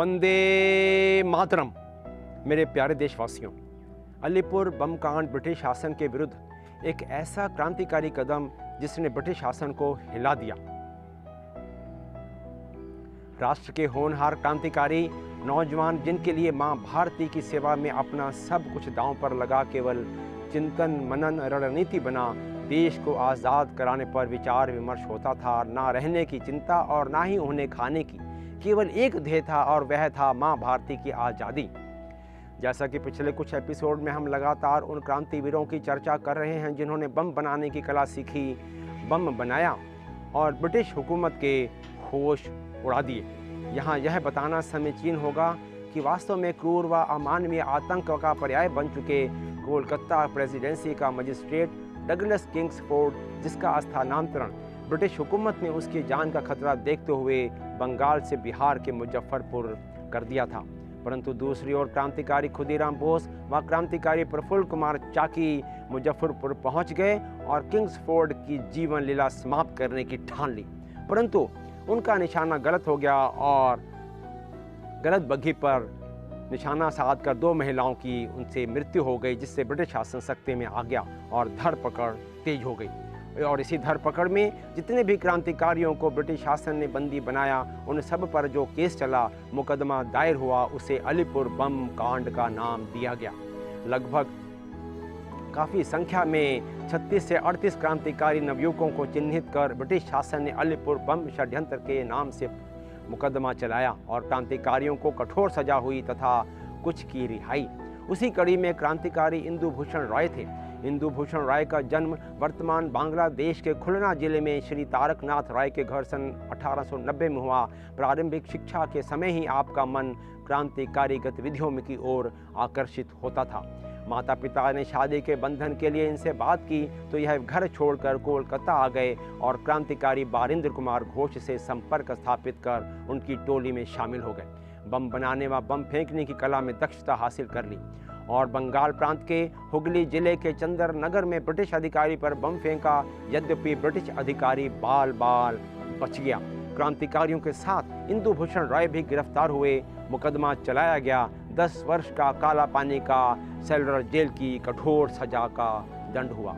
वंदे मातरम। मेरे प्यारे देशवासियों, अलीपुर बम कांड ब्रिटिश शासन के विरुद्ध एक ऐसा क्रांतिकारी कदम जिसने ब्रिटिश शासन को हिला दिया। राष्ट्र के होनहार क्रांतिकारी नौजवान जिनके लिए मां भारती की सेवा में अपना सब कुछ दांव पर लगा केवल चिंतन मनन रणनीति बना देश को आज़ाद कराने पर विचार विमर्श होता था। ना रहने की चिंता और ना ही उन्हें खाने की, केवल एक ध्येय था और वह था मां भारती की आज़ादी। जैसा कि पिछले कुछ एपिसोड में हम लगातार उन क्रांतिवीरों की चर्चा कर रहे हैं जिन्होंने बम बनाने की कला सीखी, बम बनाया और ब्रिटिश हुकूमत के होश उड़ा दिए। यहाँ यह बताना समीचीन होगा कि वास्तव में क्रूर व अमानवीय आतंक का पर्याय बन चुके कोलकाता प्रेसिडेंसी का मजिस्ट्रेट डगलस किंग्सफोर्ड, जिसका स्थानांतरण ब्रिटिश हुकूमत ने उसकी जान का खतरा देखते हुए बंगाल से बिहार के मुजफ्फरपुर कर दिया था। परंतु दूसरी ओर क्रांतिकारी खुदीराम बोस व क्रांतिकारी प्रफुल्ल कुमार चाकी मुजफ्फरपुर पहुंच गए और किंग्सफोर्ड की जीवन लीला समाप्त करने की ठान ली। परंतु उनका निशाना गलत हो गया और गलत बग्घी पर निशाना साध कर दो महिलाओं की उनसे मृत्यु हो गई, जिससे ब्रिटिश शासन सख्ते में आ गया और धरपकड़ तेज हो गई। और इसी धरपकड़ में जितने भी क्रांतिकारियों को ब्रिटिश शासन ने बंदी बनाया, उन सब पर जो केस चला, मुकदमा दायर हुआ, उसे अलीपुर बम कांड का नाम दिया गया। लगभग काफ़ी संख्या में 36 से 38 क्रांतिकारी नवयुवकों को चिन्हित कर ब्रिटिश शासन ने अलीपुर बम षड्यंत्र के नाम से मुकदमा चलाया और क्रांतिकारियों को कठोर सजा हुई तथा कुछ की रिहाई। उसी कड़ी में क्रांतिकारी इंदु भूषण राय थे। इंदु भूषण राय का जन्म वर्तमान बांग्लादेश के खुलना जिले में श्री तारकनाथ राय के घर सन 1890 में हुआ। प्रारंभिक शिक्षा के समय ही आपका मन क्रांतिकारी गतिविधियों में की ओर आकर्षित होता था। माता पिता ने शादी के बंधन के लिए इनसे बात की तो यह घर छोड़कर कोलकाता आ गए और क्रांतिकारी बारिंद्र कुमार घोष से संपर्क स्थापित कर उनकी टोली में शामिल हो गए। बम बनाने व बम फेंकने की कला में दक्षता हासिल कर ली और बंगाल प्रांत के हुगली जिले के चंदर नगर में ब्रिटिश अधिकारी पर बम फेंका। यद्यपि ब्रिटिश अधिकारी बाल बाल बच गया। क्रांतिकारियों के साथ इंदु भूषण राय भी गिरफ्तार हुए। मुकदमा चलाया गया। 10 वर्ष का काला पानी का सेलुलर जेल की कठोर सजा का दंड हुआ।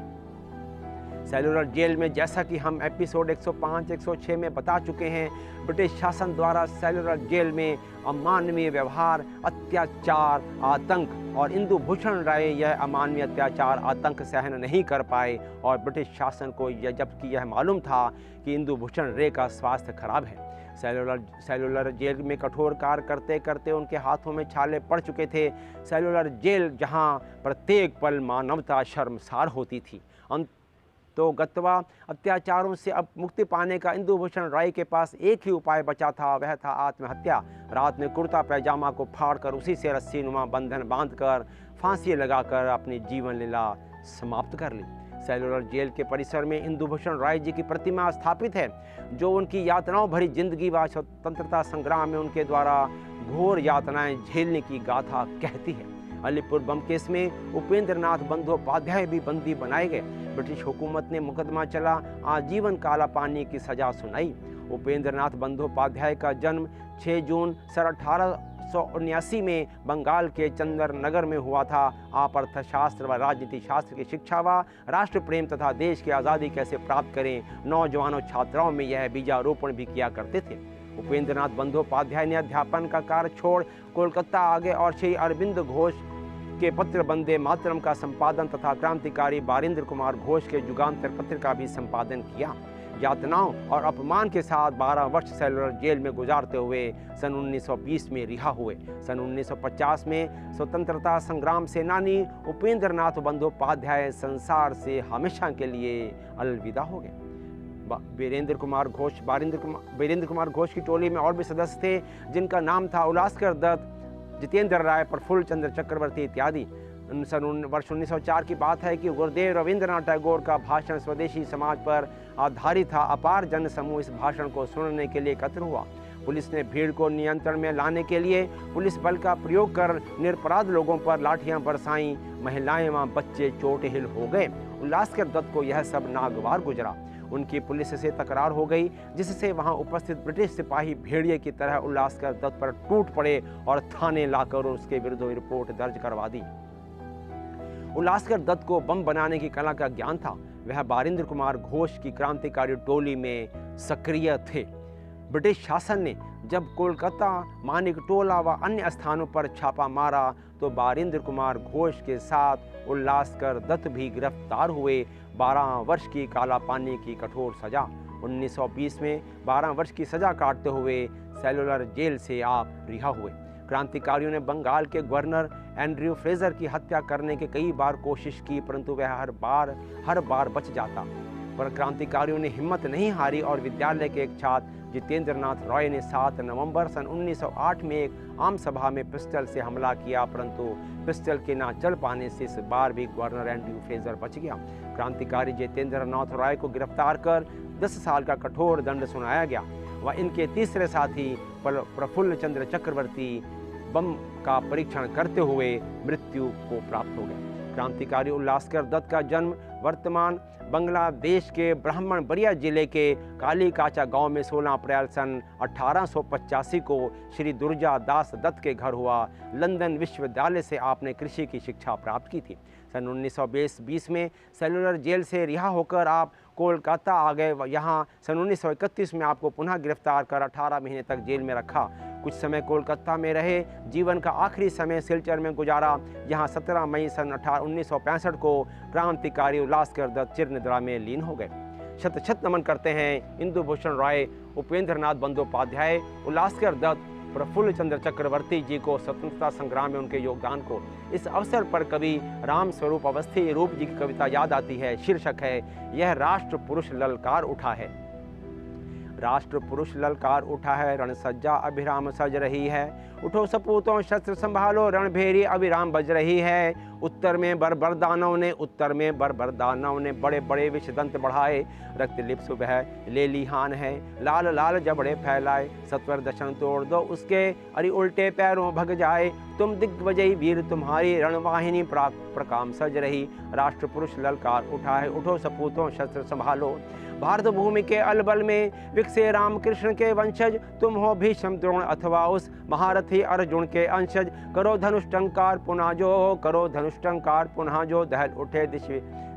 सेलुलर जेल में, जैसा कि हम एपिसोड 105, 106 में बता चुके हैं, ब्रिटिश शासन द्वारा सेलुलर जेल में अमानवीय व्यवहार, अत्याचार, आतंक और इंदु भूषण राय यह अमानवीय अत्याचार आतंक सहन नहीं कर पाए और ब्रिटिश शासन को जबकि यह मालूम था कि इंदु भूषण राय का स्वास्थ्य खराब है। सेलुलर जेल में कठोर कार्य करते करते उनके हाथों में छाले पड़ चुके थे। सेलुलर जेल जहां प्रत्येक पल मानवता शर्मसार होती थी। तो गत्वा अत्याचारों से अब मुक्ति पाने का इंदु भूषण राय के पास एक ही उपाय बचा था, वह था आत्महत्या। रात में कुर्ता पैजामा को फाड़कर उसी से रस्सीनुमा बंधन बांधकर फांसी लगाकर अपनी जीवन लीला समाप्त कर ली। सेलुलर जेल के परिसर में इंदु भूषण राय जी की प्रतिमा स्थापित है, जो उनकी यातनाओं भरी जिंदगी व स्वतंत्रता संग्राम में उनके द्वारा घोर यातनाएं झेलने की गाथा कहती है। अलीपुर बम केस में उपेंद्र नाथ बंदोपाध्याय भी बंदी बनाए गए। ब्रिटिश हुकूमत ने मुकदमा चला, आजीवन काला पानी की सजा सुनाई। उपेंद्र नाथ बंदोपाध्याय का जन्म 6 जून सन 1879 में बंगाल के चंदर नगर में हुआ था। आप अर्थशास्त्र व राजनीति शास्त्र की शिक्षा व राष्ट्र प्रेम तथा देश की आज़ादी कैसे प्राप्त करें, नौजवानों छात्राओं में यह बीजारोपण भी किया करते थे। उपेंद्र नाथ बंदोपाध्याय ने अध्यापन का कार्य छोड़ कोलकाता आ गए और श्री अरविंद घोष के पत्र वंदे मातरम का संपादन तथा क्रांतिकारी बारिंद्र कुमार घोष के युगांतर पत्र का भी संपादन किया। यातनाओं और अपमान के साथ 12 वर्ष सेलुलर जेल में गुजारते हुए सन 1920 में रिहा हुए। सन 1950 में स्वतंत्रता संग्राम सेनानी उपेंद्र नाथ बंदोपाध्याय संसार से हमेशा के लिए अलविदा हो गए। वीरेंद्र कुमार घोष की टोली में और भी सदस्य थे, जिनका नाम था उलास्कर दत्त, जितेंद्र राय, प्रफुल्ल चंद्र चक्रवर्ती इत्यादि। वर्ष 1904 की बात है कि गुरुदेव रविंद्रनाथ टैगोर का भाषण स्वदेशी समाज पर आधारित था। अपार जन समूह इस भाषण को सुनने के लिए एकत्र हुआ। पुलिस ने भीड़ को नियंत्रण में लाने के लिए पुलिस बल का प्रयोग कर निरपराध लोगों पर लाठियां बरसाईं। महिलाएं व बच्चे चोटिल हो गए। उल्लासकर दत्त को यह सब नागवार गुजरा। उनकी पुलिस से तकरार हो गई, जिससे वहां उपस्थित ब्रिटिश सिपाही भेड़िए की तरह उल्लासकर दत्त पर टूट पड़े और थाने लाकर उसके विरुद्ध रिपोर्ट दर्ज करवा दी। उल्लासकर दत्त को बम बनाने की कला का ज्ञान था। वह बारिंद्र कुमार घोष की क्रांतिकारी टोली में सक्रिय थे। ब्रिटिश शासन ने जब कोलकाता, मानिकटोला व अन्य स्थानों पर छापा मारा तो बारिंद्र कुमार घोष के साथ उल्लासकर दत्त भी गिरफ्तार हुए। 12 वर्ष की काला पानी की कठोर सजा। 1920 में 12 वर्ष की सजा काटते हुए सेलुलर जेल से आप रिहा हुए। क्रांतिकारियों ने बंगाल के गवर्नर एंड्रयू फ्रेजर की हत्या करने की कई बार कोशिश की, परंतु वह हर बार बच जाता। पर क्रांतिकारियों ने हिम्मत नहीं हारी और विद्यालय के एक छात्र जितेंद्र नाथ रॉय ने 7 नवंबर सन 1908 में एक आम सभा में पिस्टल से हमला किया, परंतु पिस्टल के ना चल पाने से इस बार भी गवर्नर एंड्रयू फ्रेजर बच गया। क्रांतिकारी जितेंद्र नाथ रॉय को गिरफ्तार कर 10 साल का कठोर दंड सुनाया गया। वह इनके तीसरे साथी प्रफुल्ल चंद्र चक्रवर्ती बम का परीक्षण करते हुए मृत्यु को प्राप्त हो गए। क्रांतिकारी उल्लासकर दत्त का जन्म वर्तमान बांग्लादेश के ब्राह्मणबरिया जिले के कालीकाचा गांव में 16 अप्रैल सन 1885 को श्री दुर्जा दास दत्त के घर हुआ। लंदन विश्वविद्यालय से आपने कृषि की शिक्षा प्राप्त की थी। सन 1920 में सेलुलर जेल से रिहा होकर आप कोलकाता आ गए। यहाँ सन 1931 में आपको पुनः गिरफ्तार कर 18 महीने तक जेल में रखा। कुछ समय कोलकाता में रहे। जीवन का आखिरी समय सिलचर में गुजारा। यहाँ 17 मई सन 1965 को क्रांतिकारी उल्लासकर दत्त चिरनिद्रा में लीन हो गए। शत शत नमन करते हैं इंदु भूषण राय, उपेंद्र नाथ बंदोपाध्याय, उल्लासकर दत्त, प्रफुल्ल चंद्र चक्रवर्ती जी को स्वतंत्रता संग्राम में उनके योगदान को। इस अवसर पर कवि राम स्वरूप अवस्थी रूप जी की कविता याद आती है। शीर्षक है यह राष्ट्र पुरुष ललकार उठा है। राष्ट्र पुरुष ललकार उठा है, रणसज्जा अभिराम सज रही है। उठो सपूतों शस्त्र संभालो, रणभेरी अभिराम बज रही है। उत्तर में बर्बर दानव ने बड़े बड़े विषदंत बढ़ाए। रक्त लिप्स वह ले लिहान है, लाल लाल जबड़े फैलाए। सत्वर दशन तोड़ दो उसके, अरि उल्टे पैरों भग जाए। तुम दिग्विजयी वीर तुम्हारी, रणवाहिनी प्रकाम सज रही। राष्ट्र पुरुष ललकार उठा है, उठो सपूतों शस्त्र संभालो। भारत भूमि के अलबल में विकसे रामकृष्ण के वंशज, तुम हो भीष्म द्रोण अथवा उस महारथी अर्जुन के अंशज। करो धनुष टंकार पुनः जो, दहल उठे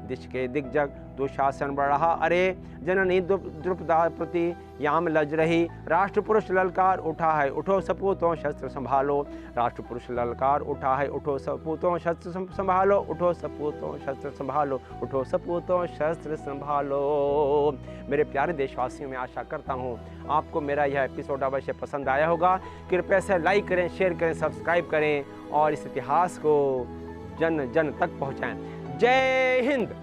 दिश के दिग्जग। दुशासन बढ़ रहा अरे, जननी द्रुपदा प्रति याम लज रही। राष्ट्र पुरुष ललकार उठा है, उठो सपूतों शस्त्र संभालो। राष्ट्र पुरुष ललकार उठा है, उठो सपूतों शस्त्र संभालो। उठो सपूतों शस्त्र संभालो, उठो सपूतों शस्त्र संभालो। मेरे प्यारे देशवासियों, मैं आशा करता हूँ आपको मेरा यह एपिसोड अवश्य पसंद आया होगा। कृपया से लाइक करें, शेयर करें, सब्सक्राइब करें और इस इतिहास को जन जन तक पहुँचाएं। जय हिंद।